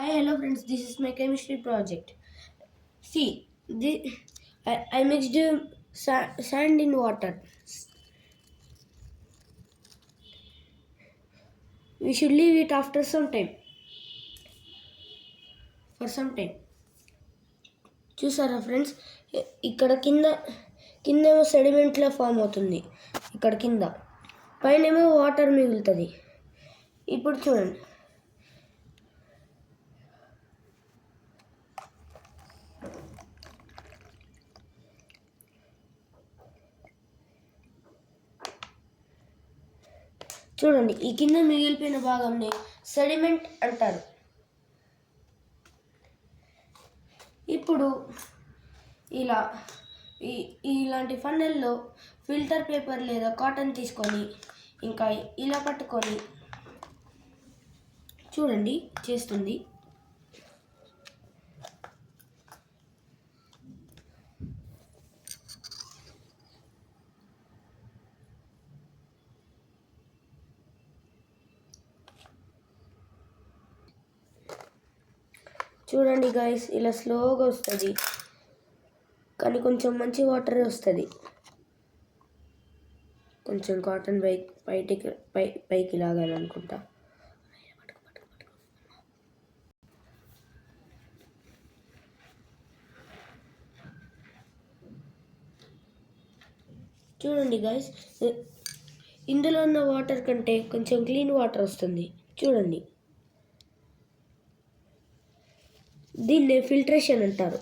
Hi, hello friends. This is my chemistry project. See, I mixed sand in water. We should leave it after some time. For some time. చూసారా friends, ఇక్కడ కిందేమో సెడిమెంట్లా form అవుతుంది. ఇక్కడ కింద పైనేమో water మిగులుతుంది. ఇప్పుడు చూడండి, ఈ కింద మిగిలిపోయిన భాగంని సెడిమెంట్ అంటారు. ఇప్పుడు ఇలాంటి ఫన్నెల్లో ఫిల్టర్ పేపర్ లేదా కాటన్ తీసుకొని ఇంకా ఇలా పట్టుకొని చూడండి చేస్తుంది. చూడండి గైస్, ఇలా స్లోగా వస్తుంది, కానీ కొంచెం మంచి వాటరే వస్తుంది. కొంచెం కాటన్ పైకి లాగాలనుకుంటా. చూడండి గైస్, ఇందులో ఉన్న వాటర్ కంటే కొంచెం క్లీన్ వాటర్ వస్తుంది. చూడండి, దీన్నే ఫిల్ట్రేషన్ అంటారు.